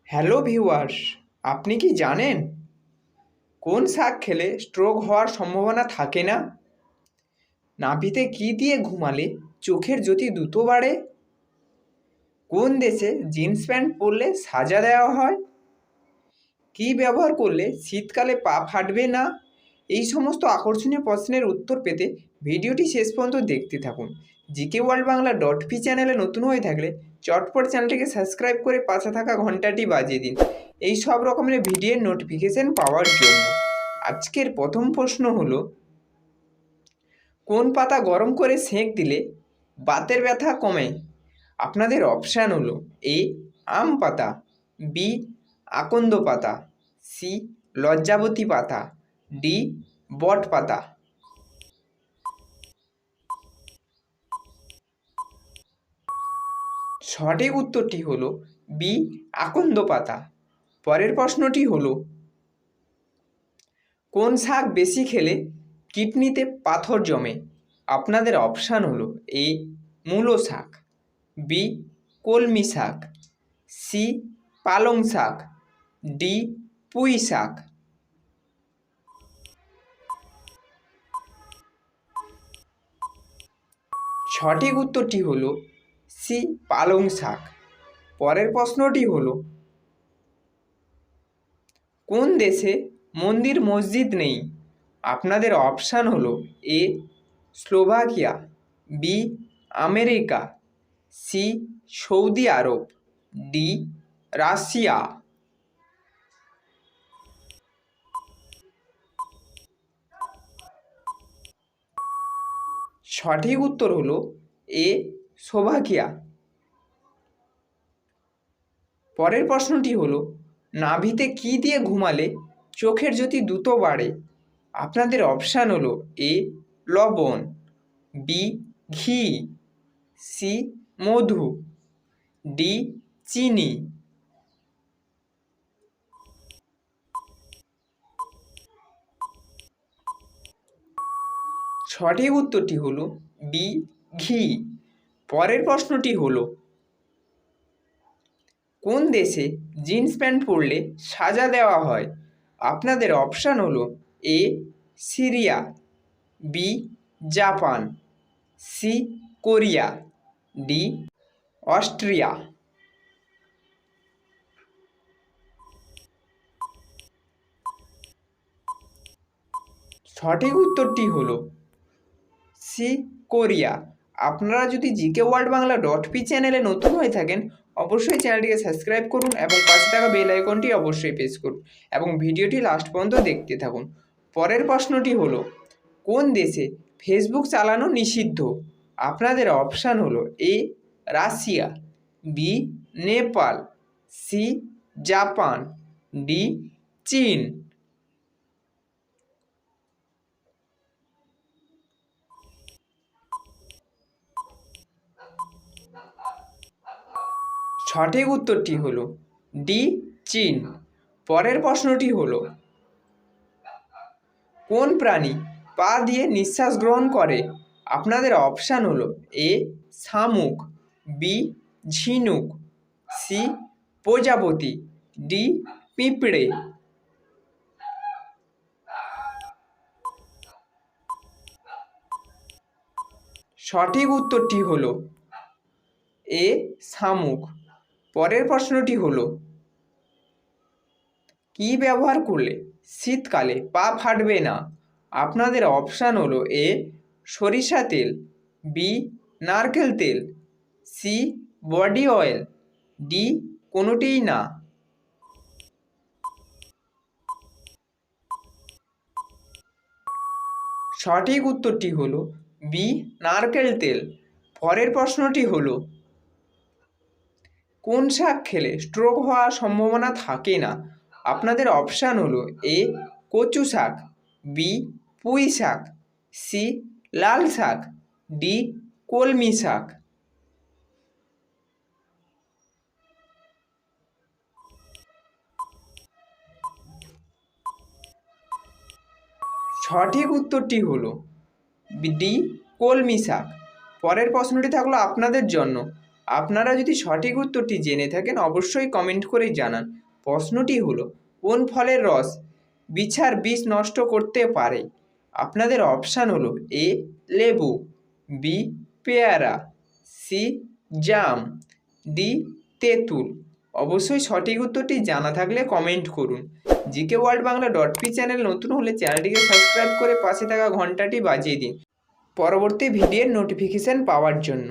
Hello viewers, আপনি কি জানেন কোন শাক খেলে স্ট্রোক হওয়ার সম্ভাবনা থাকে না? নাভিতে কী দিয়ে ঘুমালে চোখের জ্যোতি দ্রুত বাড়ে? কোন দেশে জিন্স প্যান্ট পরলে সাজা দেওয়া হয়? কী ব্যবহার করলে শীতকালে পা ফাটবে না? এই সমস্ত আকর্ষণীয় প্রশ্নের উত্তর পেতে ভিডিওটি শেষ পর্যন্ত দেখতে থাকুন। জিকে ওয়ার্ল্ড বাংলা .পি চ্যানেলে নতুন হয়ে থাকলে চটপট চ্যানেলটিকে সাবস্ক্রাইব করে পাশে থাকা ঘন্টাটি বাজিয়ে দিন এই সব রকমের ভিডিওর নোটিফিকেশন পাওয়ার জন্য। আজকের প্রথম প্রশ্ন হলো, কোন পাতা গরম করে সেঁক দিলে বাতের ব্যথা কমে? আপনাদের অপশান হলো এ আম পাতা, বি আকন্দ পাতা, সি লজ্জাবতী পাতা, ডি বট পাতা। সঠিক উত্তরটি হলো বি আকন্দ পাতা। পরের প্রশ্নটি হলো, কোন শাক বেশি খেলে কিডনিতে পাথর জমে? আপনাদের অপশান হলো এ মূলো শাক, বি কলমি শাক, সি পালং শাক, ডি পুঁই শাক। সঠিক উত্তরটি হলো সি পালং শাক। পরের প্রশ্নটি হলো, কোন দেশে মন্দির মসজিদ নেই? আপনাদের অপশান হলো A Slovakia, B America, C Saudi Arab, D Russia. সঠিক উত্তর হলো এ স্লোভাকিয়া। পরের প্রশ্নটি হলো, নাভিতে কী দিয়ে ঘুমালে চোখের জ্যোতি দ্রুত বাড়ে? আপনাদের অপশান হলো এ লবণ, বি ঘি, সি মধু, ডি চিনি। সঠিক উত্তরটি হলো বি ঘি। পরের প্রশ্নটি হলো, কোন দেশে জিন্স প্যান্ট পরলে সাজা দেওয়া হয়? আপনাদের অপশান হলো A Syria, B Japan, C Korea, D Austria. সঠিক উত্তরটি হলো সি কোরিয়া। আপনারা যদি জিকে ওয়ার্ল্ড বাংলা .পি চ্যানেলে নতুন হয়ে থাকেন অবশ্যই চ্যানেলটিকে সাবস্ক্রাইব করুন এবং পাশে থাকা বেল আইকনটি অবশ্যই প্রেস করুন এবং ভিডিওটি লাস্ট পর্যন্ত দেখতে থাকুন। পরের প্রশ্নটি হলো, কোন দেশে ফেসবুক চালানো নিষিদ্ধ? আপনাদের অপশান হলো A Russia, B Nepal, C Japan, D চীন। সঠিক উত্তরটি হলো ডি চীন। পরের প্রশ্নটি হলো, কোন প্রাণী পা দিয়ে নিঃশ্বাস গ্রহণ করে? আপনাদের অপশান হলো এ শামুক, বি ঝিনুক, সি প্রজাপতি, ডি পিঁপড়ে। সঠিক উত্তরটি হলো এ শামুক। পরের প্রশ্নটি হলো, কী ব্যবহার করলে শীতকালে পা ফাটবে না? আপনাদের অপশান হলো এ সরিষা তেল, বি নারকেল তেল, সি বডি অয়েল, ডি কোনোটিই না। সঠিক উত্তরটি হলো বি নারকেল তেল। পরের প্রশ্নটি হলো, কোন শাক খেলে স্ট্রোক হওয়ার সম্ভাবনা থাকে না? আপনাদের অপশান হলো এ কচু শাক, বি পুঁই শাক, সি লাল শাক, ডি কলমি শাক। সঠিক উত্তরটি হলো ডি কলমি শাক। পরের প্রশ্নটি থাকলো আপনাদের জন্য, আপনারা যদি সঠিক উত্তরটি জেনে থাকেন অবশ্যই কমেন্ট করে জানান। প্রশ্নটি হলো, কোন ফলের রস বিছার বিষ নষ্ট করতে পারে? আপনাদের অপশান হলো এ লেবু, বি পেয়ারা, সি জাম, ডি তেঁতুল। অবশ্যই সঠিক উত্তরটি জানা থাকলে কমেন্ট করুন। GK world Bangla .P channel নতুন হলে চ্যানেলটিকে সাবস্ক্রাইব করে পাশে থাকা ঘন্টাটি বাজিয়ে দিন পরবর্তী ভিডিওর নোটিফিকেশান পাওয়ার জন্য।